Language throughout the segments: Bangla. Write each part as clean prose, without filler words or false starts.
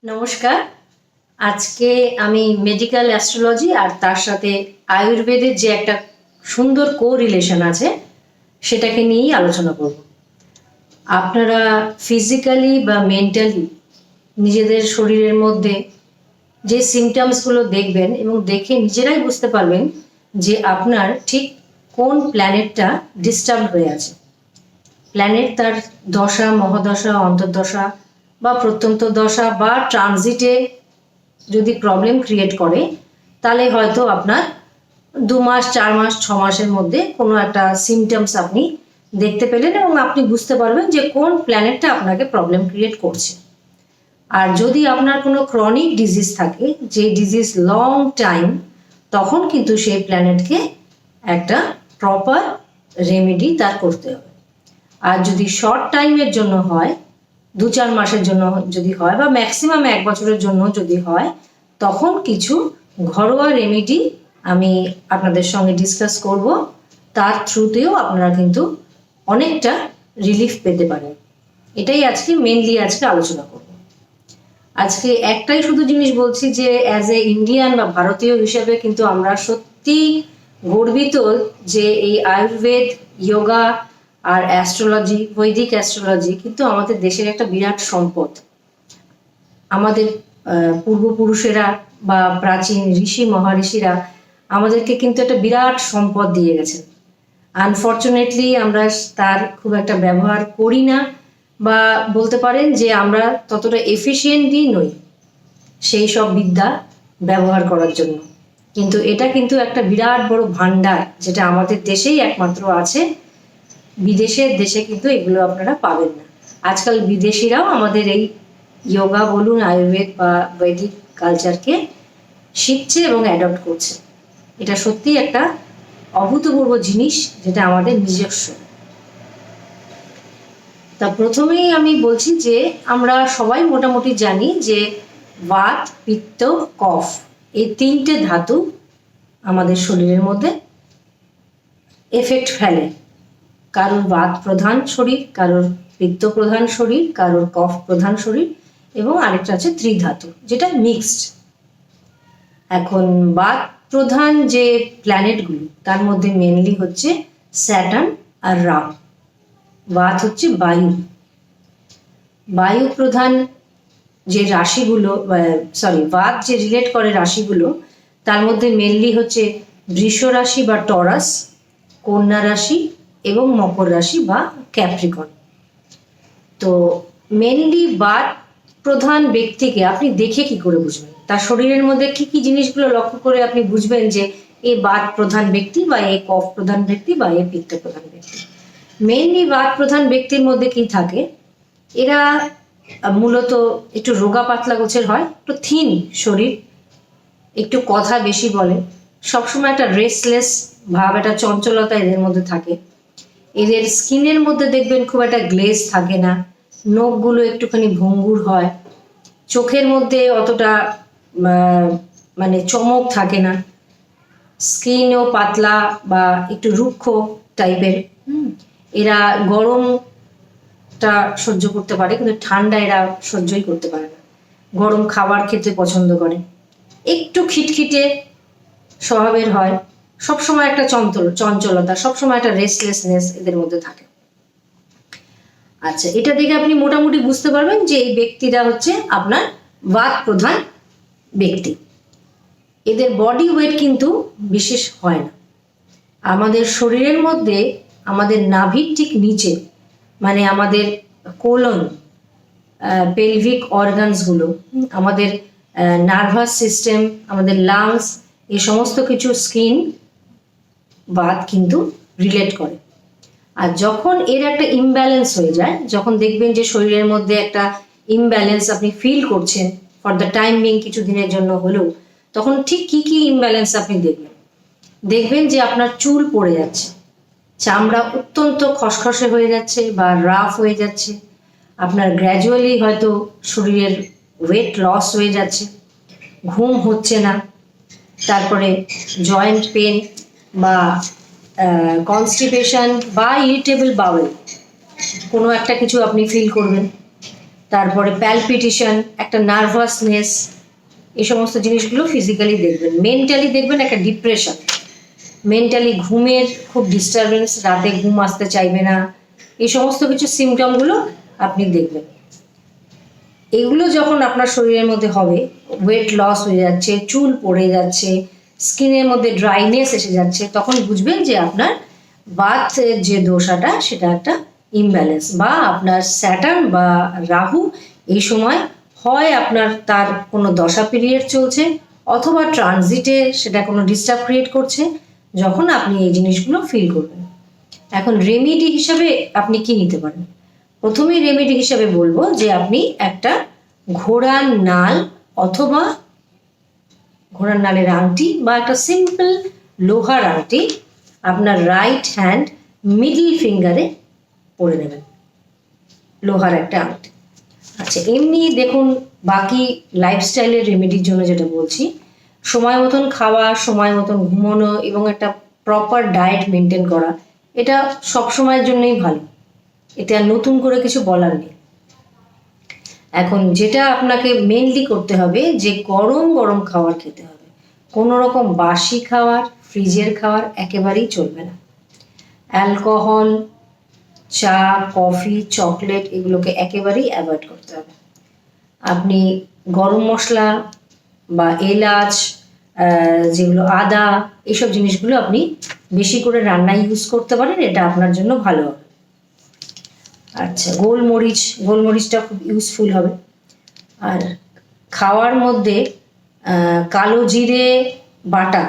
নমস্কার। আজকে আমি মেডিকেল অ্যাস্ট্রোলজি আর তার সাথে আয়ুর্বেদের যে একটা সুন্দর কোরিলেশন আছে সেটাকে নিয়েই আলোচনা করব। আপনারা ফিজিক্যালি বা মেন্টালি নিজেদের শরীরের মধ্যে যে সিমটমসগুলো দেখবেন এবং দেখে নিজেরাই বুঝতে পারবেন যে আপনার ঠিক কোন প্ল্যানেটটা ডিস্টার্ব হয়ে আছে। প্ল্যানেট তার দশা, মহাদশা, অন্তর্দশা বা প্রত্যন্ত দশা বা ট্রানজিটে যদি প্রবলেম ক্রিয়েট করে, তাহলে হয়তো আপনার 2 মাস, 4 মাস, 6 মাসের মধ্যে কোনো একটা সিমটমস আপনি দেখতে পেলেন এবং আপনি বুঝতে পারবেন যে কোন প্ল্যানেটটা আপনাকে প্রবলেম ক্রিয়েট করছে। আর যদি আপনার কোনো ক্রনিক ডিজিজ থাকে, যে ডিজিজ লং টাইম, তখন কিন্তু সেই প্ল্যানেটকে একটা প্রপার রেমেডি তার করতে হবে। আর যদি শর্ট টাইমের জন্য হয়, 2-4 মাসের জন্য যদি হয় বা ম্যাক্সিমাম 1 বছরের জন্য যদি হয়, তখন কিছু ঘরোয়া রেমেডি আমি আপনাদের সঙ্গে ডিসকাস করব। তার থ্রুতেও আপনারা কিন্তু অনেকটা রিলিফ পেতে পারেন। এটাই আজকে মেনলি আলোচনা করব। আজকে একটাই শুধু জিনিস বলছি যে অ্যাজ এ ইন্ডিয়ান বা ভারতীয় হিসেবে কিন্তু আমরা সত্যি গর্বিত যে এই আয়ুর্বেদ, যোগা আর অ্যাস্ট্রোলজি, বৈদিক অ্যাস্ট্রোলজি কিন্তু আমাদের দেশের একটা বিরাট সম্পদ। আমাদের পূর্বপুরুষেরা বা প্রাচীন ঋষি মহারিষিরা আমাদেরকে কিন্তু একটা বিরাট সম্পদ দিয়ে গেছেন। আনফর্চুনেটলি আমরা তার খুব একটা ব্যবহার করি না, বা বলতে পারেন যে আমরা ততটা এফিশিয়েন্টই নই সেই সব বিদ্যা ব্যবহার করার জন্য। কিন্তু এটা কিন্তু একটা বিরাট বড় ভান্ডার, যেটা আমাদের দেশেই একমাত্র আছে। বিদেশের দেশে কিন্তু এগুলো আপনারা পাবেন না। আজকাল বিদেশিরাও আমাদের এই যোগা বলুন, আয়ুর্বেদ বা বৈদিক কালচারকে শিখছে এবং অ্যাডপ্ট করছে। এটা সত্যি একটা অভূতপূর্ব জিনিস, যেটা আমাদের নিজস্ব। তা প্রথমেই আমি বলছি যে আমরা সবাই মোটামুটি জানি যে বাত, পিত্ত, কফ এই 3টে ধাতু আমাদের শরীরের মধ্যে এফেক্ট ফেলে। কারোর বাত প্রধান শরীর, কারোর পিত্ত প্রধান শরীর, কারোর কফ প্রধান শরীর, এবং আরেকটা আছে ত্রিধাতু, যেটা মিক্সড। এখন বাত প্রধান যে প্ল্যানেটগুলো, তার মধ্যে মেনলি হচ্ছে স্যাটার্ন আর রাহু। বাত হচ্ছে বায়ু। বায়ু প্রধান যে রাশিগুলো, বাত যে রিলেট করে রাশিগুলো, তার মধ্যে মেনলি হচ্ছে বৃষ রাশি বা টরাস, কন্যা রাশি এবং মকর রাশি বা ক্যাপ্রিকন। তো মেনলি বাত প্রধান ব্যক্তিকে আপনি দেখে কি করে বুঝবেন? তার শরীরের মধ্যে কি কি জিনিসগুলো লক্ষ্য করে আপনি বুঝবেন যে এ বাত প্রধান ব্যক্তি, বা এ কফ প্রধান ব্যক্তি, বা এ পিত্ত প্রধান ব্যক্তি? মেনলি বাত প্রধান ব্যক্তির মধ্যে কি থাকে? এরা মূলত একটু রোগা পাতলা গোছের হয়, একটু থিন শরীর, একটু কথা বেশি বলে, সবসময় একটা রেস্টলেস ভাব, একটা চঞ্চলতা এদের মধ্যে থাকে। এদের স্কিনের মধ্যে দেখবেন খুব একটা গ্লেজ থাকে না, নখগুলো একটুখানি ভঙ্গুর হয়, চোখের মধ্যে অতটা মানে চমক থাকে না, স্কিনও পাতলা বা একটু রুক্ষ টাইপের। এরা গরমটা সহ্য করতে পারে, কিন্তু ঠান্ডা এরা সহ্যই করতে পারে না। গরম খাবার খেতে পছন্দ করে, একটু খিটখিটে স্বভাবের হয়, সবসময় একটা চঞ্চলতা, সবসময় একটা রেস্টলেসনেস এদের মধ্যে থাকে। আচ্ছা, এটা দেখে আপনি মোটামুটি বুঝতে পারবেন যে এই ব্যক্তিরা হচ্ছে আপনার বাত প্রধান ব্যক্তি। এদের বডি ওয়েট কিন্তু বিশেষ হয় না। আমাদের শরীরের মধ্যে, আমাদের নাভির ঠিক নিচে, মানে আমাদের কোলন, পেলভিক অর্গানসগুলো, আমাদের নার্ভাস সিস্টেম, আমাদের লাংস, এই সমস্ত কিছু স্কিন বাত কিন্তু রিলেট করে। আর যখন এর একটা ইমব্যালেন্স হয়ে যায়, যখন দেখবেন যে শরীরের মধ্যে একটা ইমব্যালেন্স আপনি ফিল করছেন ফর দ্য টাইম বিং, কিছু দিনের জন্য হলেও, তখন ঠিক কি কি ইমব্যালেন্স আপনি দেখবেন যে আপনার চুল পড়ে যাচ্ছে, চামড়া অত্যন্ত খসখসে হয়ে যাচ্ছে বা রাফ হয়ে যাচ্ছে, আপনার গ্র্যাজুয়ালি হয়তো শরীরের ওয়েট লস হয়ে যাচ্ছে, ঘুম হচ্ছে না, তারপরে জয়েন্ট পেন বা কনস্টিপেশন বা ইরিটেবল বাউল, কোনো একটা কিছু আপনি ফিল করবেন। তারপরে প্যালপিটেশন, একটা নার্ভাসনেস, এই সমস্ত জিনিসগুলো ফিজিক্যালি দেখবেন। মেন্টালি দেখবেন একটা ডিপ্রেশন, মেন্টালি ঘুমের খুব ডিস্টারবেন্স, রাতে ঘুম আসতে চাইবে না, এই সমস্ত কিছু সিমটমগুলো আপনি দেখবেন। এগুলো যখন আপনার শরীরের মধ্যে হবে, ওয়েট লস হয়ে যাচ্ছে, চুল পড়ে যাচ্ছে, স্কিনের মধ্যে ড্রাইনেস এসে যাচ্ছে, তখন বুঝবেন যে আপনার বাতের যে দোষাটা সেটা একটা ইমব্যালেন্স, বা আপনার স্যাটার্ন বা রাহু এই সময় হয় আপনার তার কোনো দশা পিরিয়ড চলছে, অথবা ট্রানজিটে সেটা কোনো ডিস্টার্ব ক্রিয়েট করছে, যখন আপনি এই জিনিসগুলো ফিল করবেন। এখন রেমেডি হিসাবে আপনি কি নিতে পারেন? প্রথমেই রেমেডি হিসাবে বলবো যে আপনি একটা ঘোড়ার নাল অথবা ঘোড়ার নালের আংটি বা একটা সিম্পল লোহার আংটি আপনার রাইট হ্যান্ড মিডল ফিঙ্গারে পরে নেবেন, লোহার একটা আংটি। আচ্ছা, এমনি দেখুন বাকি লাইফস্টাইলের রেমেডির জন্য যেটা বলছি, সময় মতন খাওয়া, সময় মতন ঘুমানো এবং একটা প্রপার ডায়েট মেনটেন করা, এটা সব সময়ের জন্যই ভালো, এটা নতুন করে কিছু বলার নেই। এখন যেটা আপনাকে মেনলি করতে হবে যে গরম গরম খাবার খেতে হবে, কোনো রকম বাসি খাবার, ফ্রিজের খাবার একেবারেই চলবে না। অ্যালকোহল, চা, কফি, চকলেট এগুলোকে একেবারেই অ্যাভয়েড করতে হবে। আপনি গরম মশলা বা এলাচ, যেগুলো আদা, এইসব জিনিসগুলো আপনি বেশি করে রান্নায় ইউজ করতে পারেন, এটা আপনার জন্য ভালো হবে। আচ্ছা, গোলমরিচটা খুব ইউজফুল হবে। আর খাওয়ার মধ্যে কালো জিরে বাটা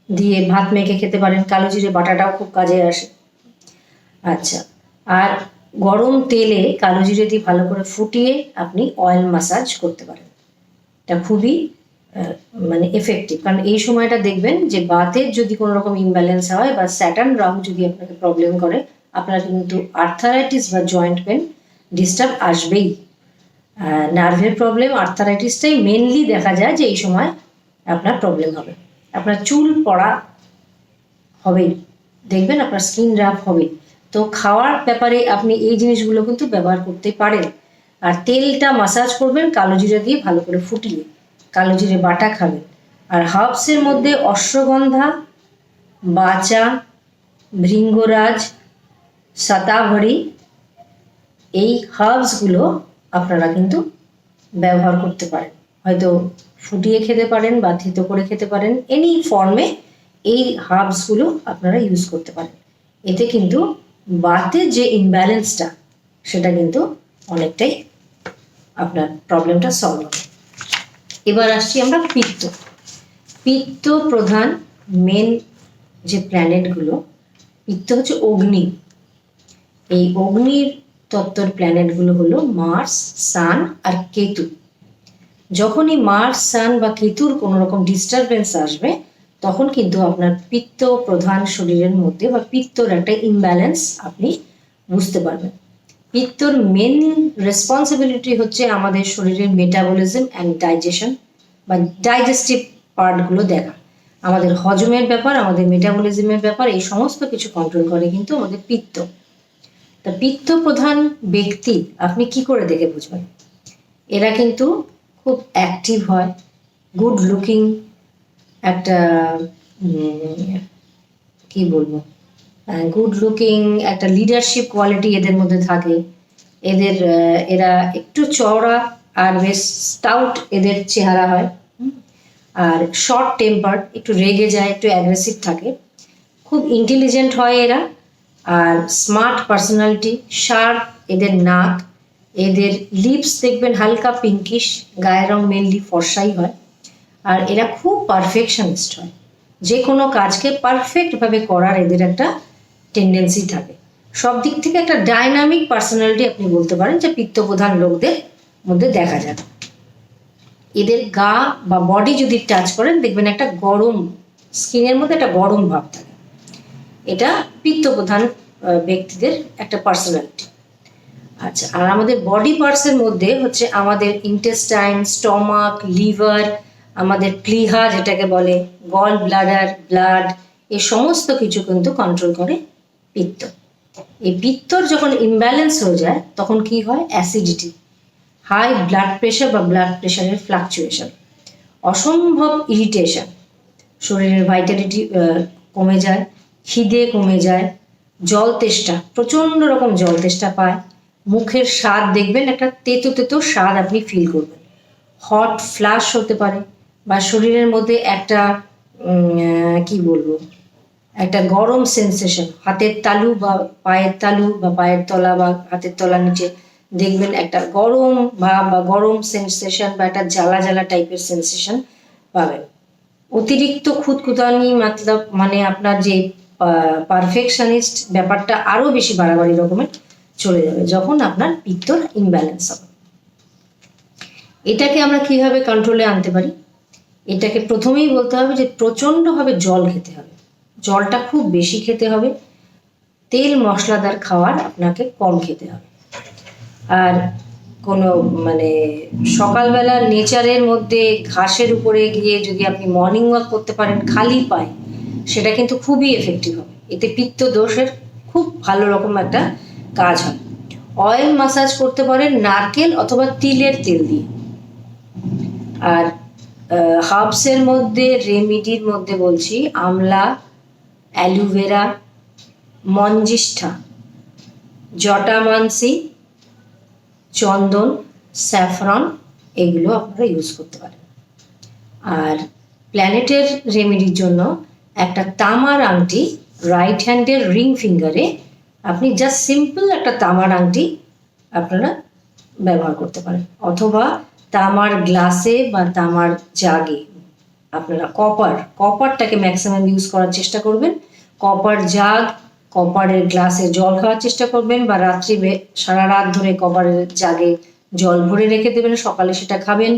দিয়ে ভাত মেখে খেতে পারেন, কালো জিরে বাটাটাও খুব কাজে আসে। আচ্ছা, আর গরম তেলে কালো জিরে দিয়ে ভালো করে ফুটিয়ে আপনি অয়েল ম্যাসাজ করতে পারেন, এটা খুবই মানে এফেক্টিভ। কারণ এই সময়টা দেখবেন যে বাতের যদি কোনো রকম ইমব্যালেন্স হয় বা স্যাটার্ন রাহু যদি আপনাকে প্রবলেম করে, আপনার কিন্তু আর্থারাইটিস বা জয়েন্ট পেন ডিস্টার্ব আসবেই। নার্ভের প্রবলেম, আর্থারাইটিসটাই মেনলি দেখা যায় যে এই সময় আপনার প্রবলেম হবে। আপনার চুল পড়া হবেই, দেখবেন আপনার স্কিন রাফ হবে। তো খাওয়ার ব্যাপারে আপনি এই জিনিসগুলো কিন্তু ব্যবহার করতে পারেন। আর তেলটা মাসাজ করবেন কালো জিরে দিয়ে ভালো করে ফুটিয়ে, কালো জিরে বাটা খাবেন। আর হার্বসের মধ্যে অশ্বগন্ধা, বাচা, ভৃঙ্গরাজ, শতাবরী, এই হার্বসগুলো আপনারা কিন্তু ব্যবহার করতে পারেন। হয়তো ফুটিয়ে খেতে পারেন বা থেতো করে খেতে পারেন, এনি ফর্মে এই হার্বসগুলো আপনারা ইউজ করতে পারেন। এতে কিন্তু বাতের যে ইমব্যালেন্সটা সেটা কিন্তু অনেকটাই আপনার প্রবলেমটা সলভ হবে। এবার আসছি আমরা পিত্ত প্রধান মেন যে প্ল্যানেটগুলো, পিত্ত হচ্ছে অগ্নি। এই অগ্নির তত্ত্বর প্ল্যানেটগুলো হলো মার্স, সান আর কেতু। যখনই মার্স, সান বা কেতুর কোনো রকম ডিস্টারবেন্স আসবে, তখন কিন্তু আপনার পিত্ত প্রধান শরীরের মধ্যে বা পিত্তর একটা ইমব্যালেন্স আপনি বুঝতে পারবেন। পিত্তর মেন রেসপন্সিবিলিটি হচ্ছে আমাদের শরীরের মেটাবলিজম অ্যান্ড ডাইজেশন বা ডাইজেস্টিভ পার্টগুলো দেখা, আমাদের হজমের ব্যাপার, আমাদের মেটাবলিজমের ব্যাপার, এই সমস্ত কিছু কন্ট্রোল করে কিন্তু আমাদের পিত্ত। তা পিত্ত প্রধান ব্যক্তি আপনি কি করে দেখে বুঝবেন? এরা কিন্তু খুব অ্যাক্টিভ হয়, গুড লুকিং, একটা কি বলবো, গুড লুকিং একটা লিডারশিপ কোয়ালিটি এদের মধ্যে থাকে। এরা একটু চওড়া আর বেশ স্টাউট এদের চেহারা হয়। আর শর্ট টেম্পার, একটু রেগে যায়, একটু অ্যাগ্রেসিভ থাকে, খুব ইন্টেলিজেন্ট হয় এরা। আর স্মার্ট পার্সোনালিটি, শার্প এদের নাক, এদের লিপস দেখবেন হালকা পিঙ্কিশ, গায়ের রং মেনলি ফর্সাই হয়। আর এরা খুব পারফেকশনিস্ট হয়, যে কোনো কাজকে পারফেক্টভাবে করার এদের একটা টেন্ডেন্সি থাকে। সব দিক থেকে একটা ডাইনামিক পার্সোনালিটি আপনি বলতে পারেন যে পিত্তপ্রধান লোকদের মধ্যে দেখা যায়। এদের গা বা বডি যদি টাচ করেন দেখবেন একটা গরম, স্কিনের মধ্যে একটা গরম ভাব থাকে, এটা পিত্তপ্রধান ব্যক্তিদের একটা পার্সোনালিটি। আচ্ছা, আর আমাদের বডি পার্টসের মধ্যে হচ্ছে আমাদের ইন্টেস্টাইন, স্টমাক, লিভার, আমাদের প্লিহা যেটাকে বলে, গল ব্লাডার, ব্লাড, এই সমস্ত কিছু কিন্তু কন্ট্রোল করে পিত্ত। এই পিত্তর যখন ইমব্যালেন্স হয়ে যায় তখন কি হয়? অ্যাসিডিটি, হাই ব্লাড প্রেশার বা ব্লাড প্রেশারের ফ্লাকচুয়েশন, অসম্ভব ইরিটেশন, শরীরের ভাইটালিটি কমে যায়, খিদে কমে যায়, জল তেষ্টা, প্রচণ্ড রকম জল তেষ্টা পায়, মুখের স্বাদ দেখবেন একটা তেতো তেতো স্বাদ আপনি ফিল করবেন, হট ফ্লাশ হতে পারে, বা শরীরের মধ্যে একটা কি বলবো, একটা গরম সেন্সেশন, হাতের তালু বা পায়ের তালু বা পায়ের তলা বা হাতের তলার নিচে দেখবেন একটা গরম ভাব বা গরম সেন্সেশন বা একটা জ্বালা জ্বালা টাইপের সেন্সেশন পাবেন। অতিরিক্ত খুঁতখুঁতানি মতলব মানে আপনার যে পারফেকশনিস্ট ব্যাপারটা আরো বেশি বাড়াবাড়ি রকমের চলে যাবে যখন আপনার পিত্তর ইমব্যালেন্স হবে। এটাকে আমরা কিভাবে কন্ট্রোলে আনতে পারি? এটাকে প্রথমেই বলতে হবে যে প্রচণ্ডভাবে জল খেতে হবে, জলটা খুব বেশি খেতে হবে, তেল মশলাদার খাবার আপনাকে কম খেতে হবে। আর কোনো মানে সকালবেলা নেচারের মধ্যে ঘাসের উপরে গিয়ে যদি আপনি মর্নিং ওয়াক করতে পারেন খালি পায়ে, সেটা কিন্তু খুবই এফেক্টিভ হবে, এতে পিত্ত দোষের খুব ভালো রকম একটা কাজ হয়। অয়েল মাসাজ করতে পারেন নারকেল অথবা তিলের তেল দিয়ে। আর হার্বসের মধ্যে রেমিডির মধ্যে বলছি আমলা, অ্যালোভেরা, মঞ্জিষ্ঠা, জটামানসি, চন্দন, স্যাফরন, এগুলো আপনারা ইউজ করতে পারেন। আর প্ল্যানেটের রেমেডির জন্য একটা তামার আংটি রাইট হ্যান্ডের রিং ফিঙ্গারে আপনি জাস্ট সিম্পল একটা তামার আংটি আপনারা ব্যবহার করতে পারেন, অথবা তামার গ্লাসে বা তামার জাগে আপনারা কপারটাকে ম্যাক্সিমাম ইউজ করার চেষ্টা করবেন। কপার জাগ, কপারের গ্লাসে জল খাওয়ার চেষ্টা করবেন, বা রাত্রি সারা রাত ধরে কপারের জাগে জল ভরে রেখে দেবেন, সকালে সেটা খাবেন।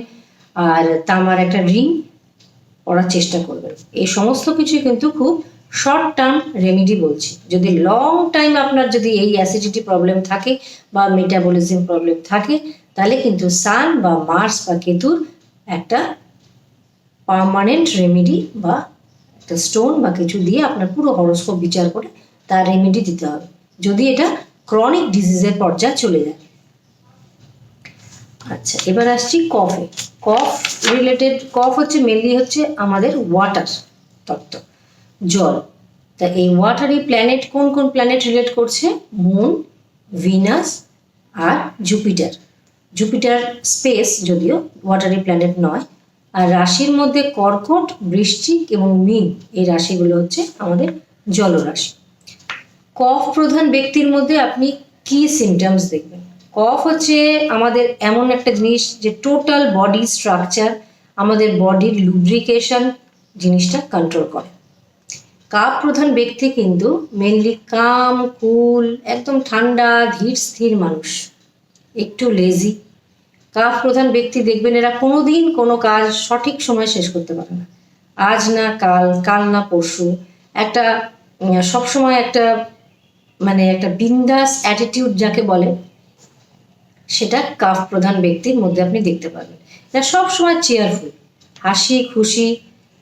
আর তামার একটা রিং পরার চেষ্টা করবেন। এই সমস্ত কিছু কিন্তু খুব শর্ট টার্ম রেমেডি বলছি। যদি লং টাইম আপনার যদি এই অ্যাসিডিটি প্রবলেম থাকে বা মেটাবলিজম প্রবলেম থাকে, তাহলে কিন্তু সান বা মার্স বা কেতুর একটা পার্মানেন্ট রেমেডি বা একটা স্টোন বা কিছু দিয়ে আপনার পুরো হরোস্কোপ বিচার করে তার রেমেডি দিতে হবে, যদি এটা ক্রনিক ডিজিজের পর্যায়ে চলে যায়। আচ্ছা, এবার আসছি কফে। কফ রিলেটেড, কফ হচ্ছে মেনলি হচ্ছে আমাদের ওয়াটার তত্ত্ব, জল। তা এই ওয়াটারি প্ল্যানেট কোন কোন প্ল্যানেট রিলেট করছে? মুন, ভিনাস আর জুপিটার। জুপিটার স্পেস যদিও, ওয়াটারি প্ল্যানেট নয়। আর রাশির মধ্যে কর্কট, বৃশ্চিক এবং মীন, এই রাশিগুলো হচ্ছে আমাদের জলরাশি। কফ প্রধান ব্যক্তির মধ্যে আপনি কি সিমটমস দেখবেন? কফ হচ্ছে আমাদের এমন একটা জিনিস যে টোটাল বডি স্ট্রাকচার, আমাদের বডির লুব্রিকেশন জিনিসটা কন্ট্রোল করে। কাপ প্রধান ব্যক্তি কিন্তু মেনলি কাম, কুল, একদম ঠান্ডা ধীর স্থির মানুষ, একটু লেজি। কাফ প্রধান ব্যক্তি দেখবেন এরা কোনোদিন কোনো কাজ সঠিক সময় শেষ করতে পারে না, আজ না কাল, কাল না পরশু, একটা সবসময় একটা মানে একটা বিন্দাস অ্যাটিটিউড যাকে বলে, সেটা কাফ প্রধান ব্যক্তির মধ্যে আপনি দেখতে পাবেন। এরা সবসময় চেয়ারফুল, হাসি খুশি,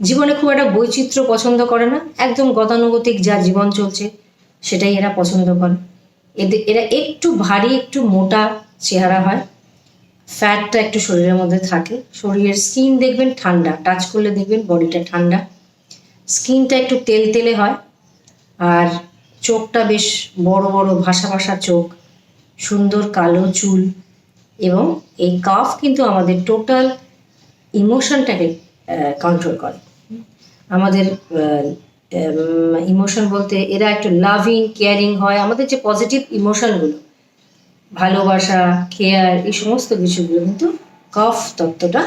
জীবনে খুব একটা বৈচিত্র্য পছন্দ করে না, একদম গতানুগতিক যা জীবন চলছে সেটাই এরা পছন্দ করে। এরা একটু ভারী, একটু মোটা চেহারা হয়, ফ্যাটটা একটু শরীরের মধ্যে থাকে, শরীরের স্কিন দেখবেন ঠান্ডা, টাচ করলে দেখবেন বডিটা ঠান্ডা, স্কিনটা একটু তেলতেলে হয়, আর চোখটা বেশ বড় বড় ভাসা ভাসা চোখ, সুন্দর কালো চুল। এবং এই কাফ কিন্তু আমাদের টোটাল ইমোশনটাকে কন্ট্রোল করে। আমাদের ইমোশন বলতে এরা একটু লাভিং, কেয়ারিং হয়, আমাদের যে পজিটিভ ইমোশনগুলো, ভালোবাসা, কেয়ার, এই সমস্ত কিছুগুলো কিন্তু কফ তত্ত্বটা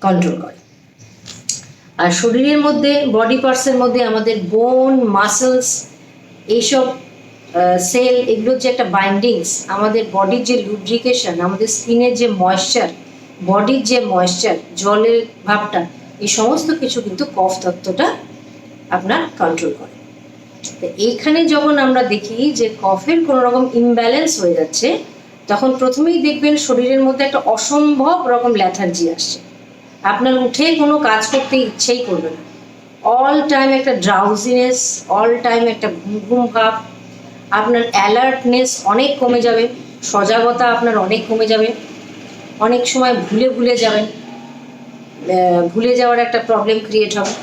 কন্ট্রোল করে। আর শরীরের মধ্যে, বডি পার্টসের মধ্যে আমাদের বোন, মাসেলস, এইসব সেল, এগুলোর যে একটা বাইন্ডিংস, আমাদের বডির যে লুব্রিকেশন, আমাদের স্কিনের যে ময়েশ্চার, বডির যে ময়েশ্চার, জলের ভাবটা, এই সমস্ত কিছু কিন্তু কফ তত্ত্বটা আপনার কন্ট্রোল করে। তো এইখানে যখন আমরা দেখি যে কফের কোনো রকম ইমব্যালেন্স হয়ে যাচ্ছে, তখন প্রথমেই দেখবেন শরীরের মধ্যে একটা অসম্ভব রকম ল্যাথার্জি আসছে, আপনার উঠে কোনো কাজ করতে ইচ্ছেই করবে না, অল টাইম একটা ড্রাউজিনেস, অল টাইম একটা ঘুম ঘুম ভাব, আপনার অ্যালার্টনেস অনেক কমে যাবে, সজাগতা আপনার অনেক কমে যাবে, অনেক সময় ভুলে ভুলে যাবেন, ভুলে যাওয়ার একটা প্রবলেম ক্রিয়েট হবে।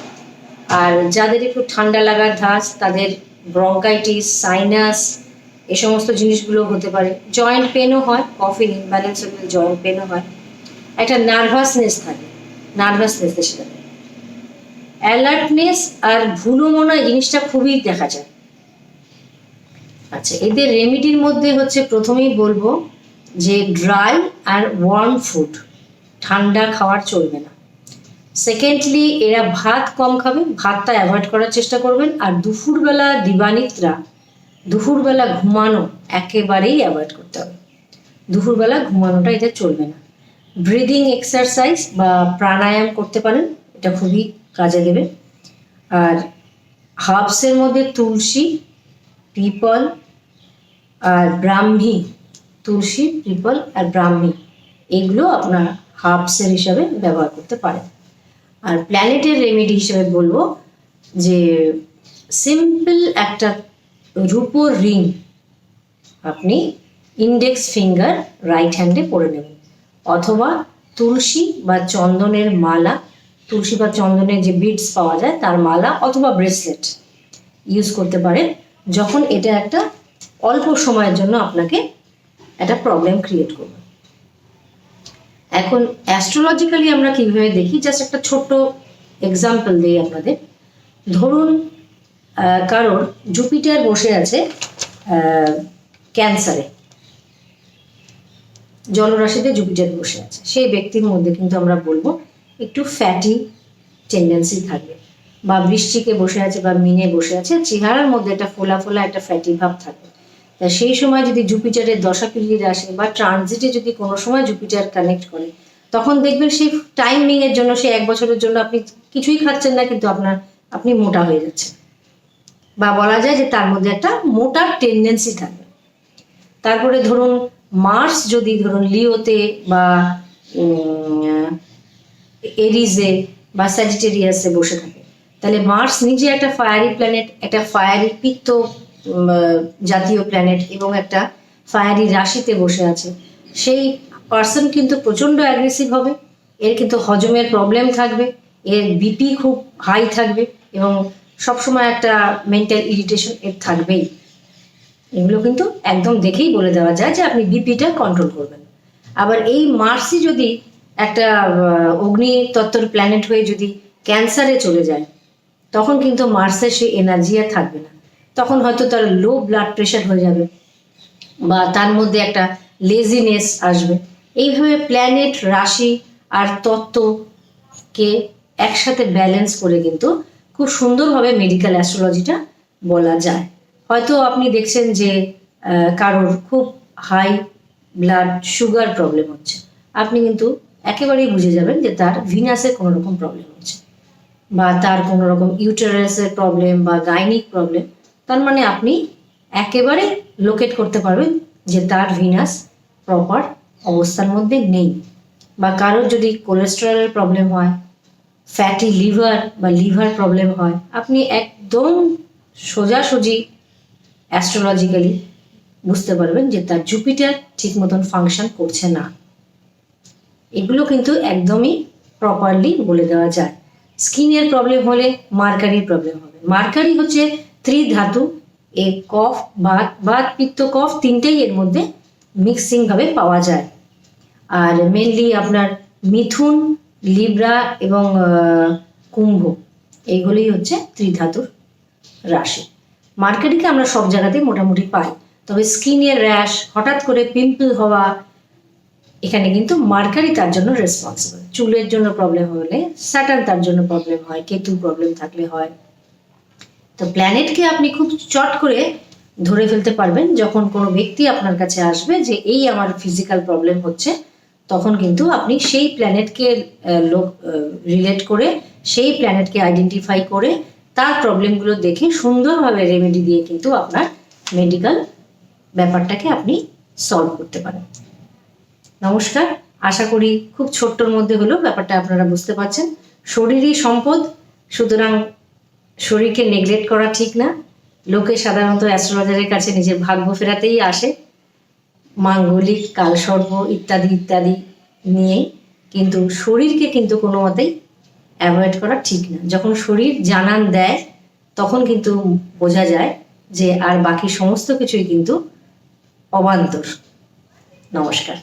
আর যাদের একটু ঠান্ডা লাগার ধাঁচ তাদের ব্রঙ্কাইটিস, সাইনাস এই সমস্ত জিনিসগুলো হতে পারে। জয়েন্ট পেনও হয়, কফিন ইমব্যালেন্স হলে জয়েন্ট পেনও হয়। একটা নার্ভাসনেস থাকে, নার্ভাসনেসের সাথে অ্যালার্টনেস আর ভুলো মনে জিনিসটা খুবই দেখা যায়। আচ্ছা, এদের রেমিডির মধ্যে হচ্ছে প্রথমেই বলবো যে ড্রাই আর ওয়ার্ম ফুড, ঠান্ডা খাওয়ার চলবে না। সেকেন্ডলি, এরা ভাত কম খাবে, ভাতটা অ্যাভয়েড করার চেষ্টা করবেন। আর দুপুরবেলা দিবানিদ্রা, দুপুরবেলা ঘুমানো একেবারেই অ্যাভয়েড করতে হবে। দুপুরবেলা ঘুমানোটা এটা চলবে না। ব্রিদিং এক্সারসাইজ বা প্রাণায়াম করতে পারেন, এটা খুবই কাজে দেবে। আর হার্বসের মধ্যে তুলসী, পিপল আর ব্রাহ্মী, তুলসী, পিপল আর ব্রাহ্মী এগুলো আপনার হার্বসের হিসাবে ব্যবহার করতে পারেন। আর প্ল্যানেটের রেমেডি হিসেবে বলবো যে সিম্পল একটা রূপোর রিং আপনি ইন্ডেক্স ফিঙ্গার রাইট হ্যান্ডে পরে নেবেন, অথবা তুলসী বা চন্দনের মালা, তুলসী বা চন্দনের যে বিডস পাওয়া যায় তার মালা অথবা ব্রেসলেট ইউজ করতে পারেন, যখন এটা একটা অল্প সময়ের জন্য আপনাকে একটা প্রবলেম ক্রিয়েট করবে। এখন অ্যাস্ট্রোলজিক্যালি আমরা কিভাবে দেখি, জাস্ট একটা ছোট্ট এক্সাম্পল দিই আপনাদের। ধরুন কারোর জুপিটার বসে আছে ক্যান্সারে, জলরাশিতে জুপিটার বসে আছে, সেই ব্যক্তির মধ্যে কিন্তু আমরা বলবো একটু ফ্যাটি টেন্ডেন্সি থাকবে। বা বৃশ্চিকে বসে আছে বা মিনে বসে আছে, চেহারার মধ্যে একটা ফোলা ফোলা একটা ফ্যাটি ভাব থাকবে। তা সেই সময় যদি জুপিটারের দশা পিরিয়ড আসে বা ট্রানজিটে যদি কোনো সময় জুপিটার কানেক্ট করে, তখন দেখবেন সেই টাইমিং এর জন্য, সেই 1 বছরের জন্য আপনি কিছুই খাচ্ছেন না, কিন্তু আপনি মোটা হয়ে যাচ্ছেন, বা বলা যায় যে তার মধ্যে একটা মোটার টেন্ডেন্সি থাকবে। তারপরে ধরুন মার্স যদি ধরুন লিওতে বা এরিজে বা স্যাজিটেরিয়াসে বসে থাকে, তাহলে মার্স নিজে একটা ফায়ারি প্ল্যানেট, একটা ফায়ারি পিত্ত জাতীয় প্ল্যানেট এবং একটা ফায়ারি রাশিতে বসে আছে। সেই পার্সন কিন্তু প্রচণ্ড অ্যাগ্রেসিভ হবে, এর কিন্তু হজমের প্রবলেম থাকবে, এর বিপি খুব হাই থাকবে এবং সবসময় একটা মেন্টাল ইরিটেশন এর থাকবেই। এগুলো কিন্তু একদম দেখেই বলে দেওয়া যায় যে আপনি বিপিটা কন্ট্রোল করবেন। আবার এই মার্সই যদি একটা অগ্নি তত্ত্বর প্ল্যানেট হয়ে যদি ক্যান্সারে চলে যায়, তখন কিন্তু মার্সের সেই এনার্জি আর থাকবে না, তখন হয়তো তার লো ব্লাড প্রেশার হয়ে যাবে বা তার মধ্যে একটা লেজিনেস আসবে। এইভাবে প্ল্যানেট, রাশি আর তত্ত্বকে একসাথে ব্যালেন্স করে কিন্তু খুব সুন্দরভাবে মেডিকেল অ্যাস্ট্রোলজিটা বলা যায়। হয়তো আপনি দেখছেন যে কারোর খুব হাই ব্লাড সুগার প্রবলেম হচ্ছে, আপনি কিন্তু একেবারেই বুঝে যাবেন যে তার ভিনাসের কোনো রকম প্রবলেম হচ্ছে, বা তার কোনো রকম ইউটেরাসের প্রবলেম বা গাইনিক প্রবলেম। তার মানে আপনি একেবারে লোকেট করতে পারবেন যে তার ভিনাস প্রপার অবস্থার মধ্যে নেই। বা কারোর যদি কোলেস্টেরলের প্রবলেম হয়, ফ্যাটি লিভার বা লিভার প্রবলেম হয়, আপনি একদম সোজাসুজি অ্যাস্ট্রোলজিক্যালি বুঝতে পারবেন যে তার জুপিটার ঠিক মতন ফাংশন করছে না। এগুলো কিন্তু একদমই প্রপারলি বলে দেওয়া যায়। স্কিনের প্রবলেম হলে মার্কারির প্রবলেম হবে। মার্কারি হচ্ছে ত্রিধাতু, এ কফ, বাত, পিত্ত, কফ তিনটেই এর মধ্যে মিক্সিং ভাবে পাওয়া যায়। আর মেনলি আপনার মিথুন, লিব্রা এবং কুম্ভ, এইগুলোই হচ্ছে ত্রিধাতুর রাশি। মার্কারিকে আমরা সব জায়গাতেই মোটামুটি পাই, তবে স্কিনের র্যাশ, হঠাৎ করে পিম্পল হওয়া, এখানে কিন্তু মার্কারি তার জন্য রেসপন্সিবল। চুলের জন্য প্রবলেম হলে স্যাটার্ন তার জন্য প্রবলেম হয়, কেতু প্রবলেম থাকলে হয়। তো প্ল্যানেটকে আপনি খুব চট করে ধরে ফেলতে পারবেন যখন কোনো ব্যক্তি আপনার কাছে আসবে যে এই আমার ফিজিক্যাল প্রবলেম হচ্ছে, তখন কিন্তু আপনি সেই প্ল্যানেটকে রিলেট করে, সেই প্ল্যানেটকে আইডেন্টিফাই করে তার প্রবলেমগুলো দেখে সুন্দরভাবে রেমেডি দিয়ে কিন্তু আপনার মেডিকেল ব্যাপারটাকে আপনি সলভ করতে পারেন। নমস্কার, আশা করি খুব ছোট্টর মধ্যে হলেও ব্যাপারটা আপনারা বুঝতে পারছেন। শরীরই সম্পদ, সুতরাং শরীরকে নেগলেক্ট করা ঠিক না। লোকে সাধারণত অ্যাস্ট্রোলজারের কাছে নিজের ভাগ্য ফেরাতেই আসে, মাঙ্গলিক, কালসর্প ইত্যাদি ইত্যাদি নিয়েই, কিন্তু শরীরকে কিন্তু কোনো মতেই অ্যাভয়েড করা ঠিক না। যখন শরীর জানান দেয় তখন কিন্তু বোঝা যায় যে আর বাকি সমস্ত কিছুই কিন্তু অবান্তর। নমস্কার।